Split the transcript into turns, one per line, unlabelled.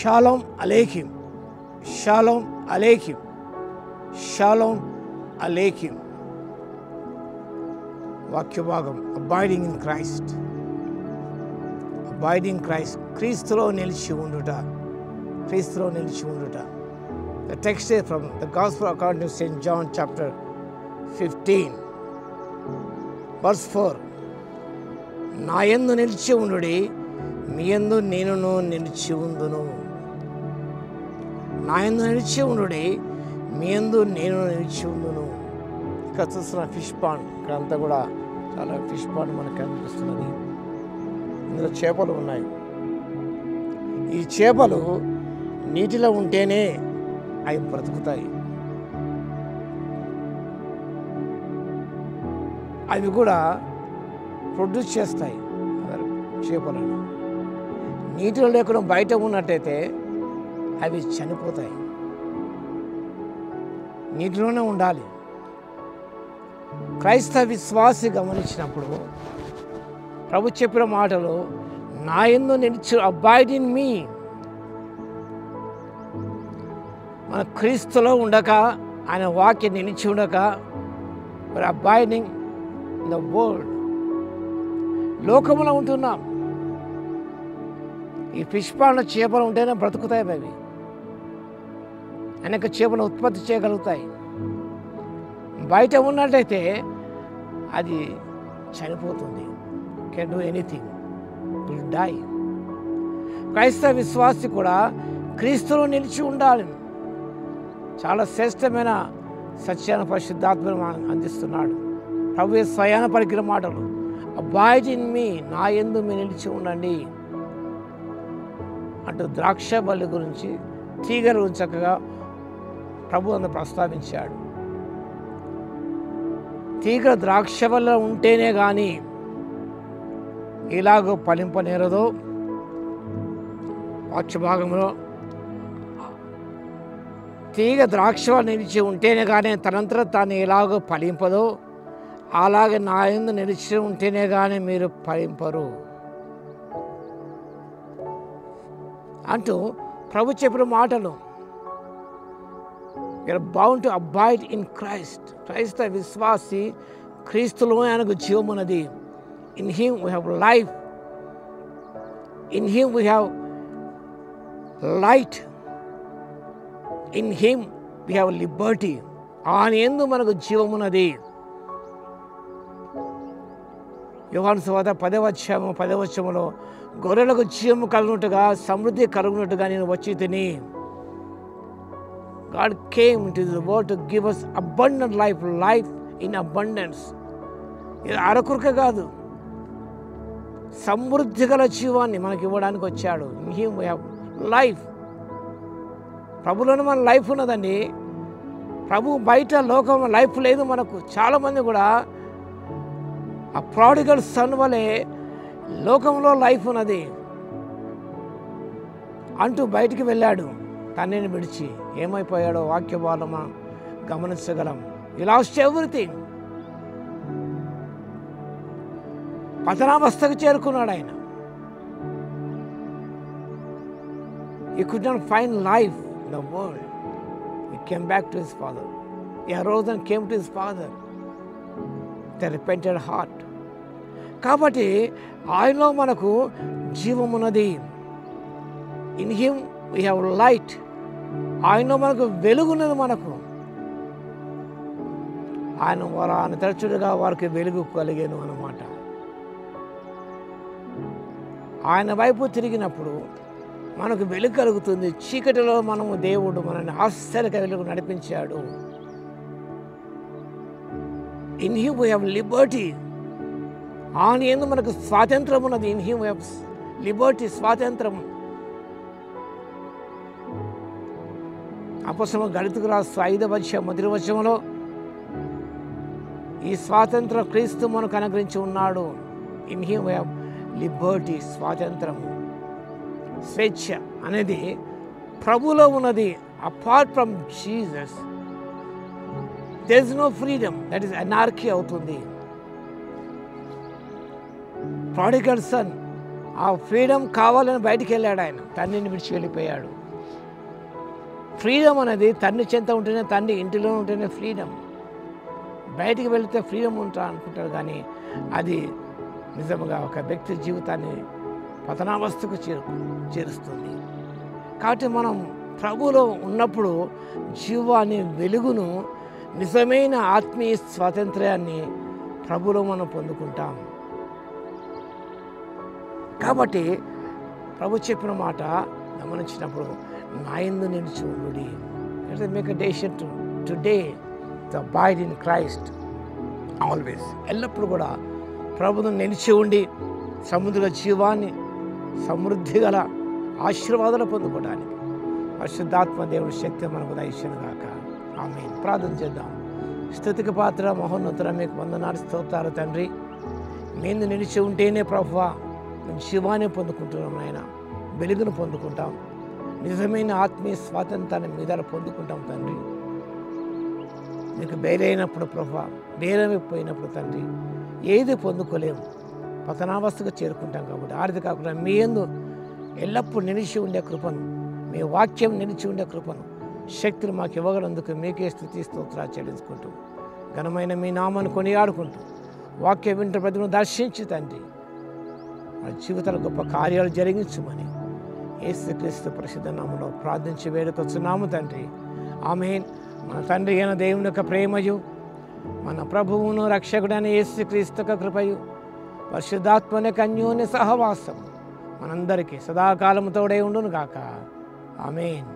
Shalom aleichem, shalom aleichem, shalom aleichem. వాక్య భాగం abiding in Christ, abiding Christ, క్రీస్తులో నిలిచి ఉండుట, క్రీస్తులో నిలిచి ఉండుట. The text is from the Gospel according to St. John chapter 15 verse 4. నా యందు నిలిచి ఉండుడి, మీ యందు నేనును నిలిచి ఉందును. నా యందు నిలిచి ఉండుడి, మీ యందు నేను నిలిచి ఉందును. ఇక్కడ చూస్తున్న ఫిష్ పాండ్, ఇక్కడ అంతా కూడా చాలా ఫిష్ పాండ్ మనకు కనిపిస్తున్నది. ఇందులో చేపలు ఉన్నాయి. ఈ చేపలు నీటిలో ఉంటేనే అవి బ్రతుకుతాయి. అవి కూడా ప్రొడ్యూస్ చేస్తాయి చేపలను. నీటిలో లేకుండా బయట ఉన్నట్టయితే అవి చనిపోతాయి. నీటిలోనే ఉండాలి. క్రైస్తవ విశ్వాసి గమనించినప్పుడు ప్రభు చెప్పిన మాటలు, నా యందు నిలిచి అబాయిడ్ ఇన్ మీ. మన క్రీస్తులో ఉండక, ఆయన వాక్యం నిలిచి ఉండక, మరి అబాయిడింగ్ ఇన్ ద వరల్డ్, లోకంలో ఉంటున్నాం. ఈ ఫిష్ పాండ్ చేపలు ఉంటేనే బ్రతుకుతాయి. అవి అనేక చేపలు ఉత్పత్తి చేయగలుగుతాయి. బయట ఉన్నట్టయితే అది చనిపోతుంది. Can do anything, will die. క్రైస్తవ విశ్వాసి కూడా క్రీస్తులో నిలిచి ఉండాలి. చాలా శ్రేష్టమైన సత్యాన్ని పరిశుద్ధాత్మను అందిస్తున్నాడు. ప్రభువే స్వయాన పలికిన మాటలు, అబాయిడ్ ఇన్ మీ, నా యందు మీరు నిలిచి ఉండండి అంటూ ద్రాక్ష బల్లి గురించి, తీగల గురించి చక్కగా ప్రభు అందు ప్రస్తావించాడు. తీగ ద్రాక్ష వల్ల ఉంటేనే కానీ ఇలాగో ఫలింపనేరదో. వాక్య భాగంలో తీగ ద్రాక్ష వల్ల నిలిచి ఉంటేనే కానీ తనంతరం తాను ఎలాగో ఫలింపదో, అలాగే నా యందు నిలిచి ఉంటేనే కానీ మీరు ఫలింపరు అంటూ ప్రభు చెప్పిన మాటలు. You are bound to abide in Christ. క్రైస్తవ విశ్వాసి క్రీస్తులో ఆయనకు జీవమున్నది. In him we have life, in him we have light, in him we have liberty. ఆయన యందు మనకు జీవమున్నది. యోహాను సువార్త 10వ అధ్యాయములో గొర్రెలకు జీవము కలుగునట్టుగా, సమృద్ధి కలుగునట్టుగా నేను వచ్చి తిని. God came into the world to give us abundant life, life in abundance. ఇది అరకురక కాదు, సమృద్ధి గల జీవాన్ని మనకి ఇవ్వడానికి వచ్చాడు. In him we have life. ప్రభులోనే మన లైఫ్ ఉన్నదండి. ప్రభు బయట లోకంలో లైఫ్ లేదు మనకు. చాలామంది కూడా ఆ ప్రాడిగల్ సన్ వలె లోకంలో లైఫ్ ఉన్నది అంటూ బయటికి వెళ్ళాడు. తండ్రిని విడిచి ఏమైపోయాడో వాక్య భాగం గమనించగలం. హి లాస్ట్ ఎవ్రీథింగ్. పతనావస్థకు చేరుకున్నాడు ఆయన. He could not find life in the world. He came back to his father. He arose and came to his father with a repentant heart. కాబట్టి ఆయనలో మనకు జీవమున్నది. In him we have light. ఆయనలో మనకు వెలుగున్నది. మనకు ఆయన తరచుడుగా వారికి వెలుగు కలిగేను అన్నమాట. ఆయన వైపు తిరిగినప్పుడు మనకు వెలుగు కలుగుతుంది. చీకటిలో మనము దేవుడు మనల్ని ఆశ్చర్యక వెలుగు నడిపించాడు. In him we have liberty. ఆయన యందు మనకు స్వాతంత్రం ఉన్నది. In him we have Liberty, స్వాతంత్రం. అపొస్తలుల గళితీయులకు రాసిన 5వ అధ్యాయం 1వ వచనంలో ఈ స్వాతంత్రం క్రీస్తు మనకు అనుగ్రహించి ఉన్నాడు. In him we have liberty, స్వాతంత్రము, స్వేచ్ఛ అనేది ప్రభులో ఉన్నది. Apart from Jesus there is no freedom, that is anarchy అవుతుంది. ప్రాడిగల్ సన్ ఆ ఫ్రీడమ్ కావాలని బయటికి వెళ్ళాడు ఆయన, తండ్రిని విడిచి వెళ్ళిపోయాడు. ఫ్రీడమ్ అనేది తండ్రి చెంత ఉంటేనే, తండ్రి ఇంటిలో ఉంటేనే ఫ్రీడమ్. బయటికి వెళితే ఫ్రీడమ్ ఉంటా అనుకుంటారు, కానీ అది నిజంగా ఒక వ్యక్తి జీవితాన్ని పతనావస్థకు చేరుస్తుంది. కాబట్టి మనం ప్రభువులో ఉన్నప్పుడు జీవాన్ని, వెలుగును, నిజమైన ఆత్మీయ స్వాతంత్ర్యాన్ని ప్రభువులో మనం పొందుకుంటాం. కాబట్టి ప్రభు చెప్పిన మాట గమనించినప్పుడు, నా యందు నిలిచి ఉండుడి. Make a decision today to abide in Christ always. ఎల్లప్పుడూ కూడా ప్రభువును నిలిచి ఉండి సముద్ర జీవాన్ని, సమృద్ధి గల ఆశీర్వాదాలు పొందుకోవడానికి పరిశుద్ధాత్మ దేవుడి శక్తి మనకు దయచేయును గాక. ఆమేన్. ప్రార్థన చేద్దాం. స్తుతికి పాత్ర, మహోన్నతుడ, మీకు వందనాలు, స్తోత్రాలు తండ్రి. మేము నిలిచి ఉంటేనే ప్రభువా జీవాన్ని పొందుకుంటున్నాం నాయన, వెలుగును పొందుకుంటాం, నిజమైన ఆత్మీయ స్వాతంత్రాన్ని మీద పొందుకుంటాం తండ్రి. మీకు బయలైనప్పుడు ప్రభువా, బేరమైపోయినప్పుడు తండ్రి ఏది పొందుకోలేము, పతనావస్థకు చేరుకుంటాం. కాబట్టి ఆరిది కాకుండా మీ యందు ఎల్లప్పుడూ నిలిచి ఉండే కృపను, మీ వాక్యం నిలిచి ఉండే కృపను, శక్తిని మాకు ఇవ్వగలందుకు మీకే స్తుతి స్తోత్రాలు చెల్లించుకుంటూ, ఘనమైన మీ నామాన్ని కొనియాడుకుంటూ, వాక్యం వింటే ప్రతిని దర్శించి తండ్రి మా జీవితాల గొప్ప కార్యాలు జరిగించమని యేసుక్రీస్తు పరిశుద్ధ నామములో ప్రార్థించి వేడుకొచ్చున్నాము తండ్రి. ఆమేన్. మన తండ్రి అయిన దేవుని యొక్క ప్రేమయు, మన ప్రభువును రక్షకుడైన యేసుక్రీస్తు యొక్క కృపయు, పరిశుద్ధాత్మ యొక్క అన్యోన్య సహవాసం మనందరికీ సదాకాలము తోడై ఉండును గాక. ఆమేన్.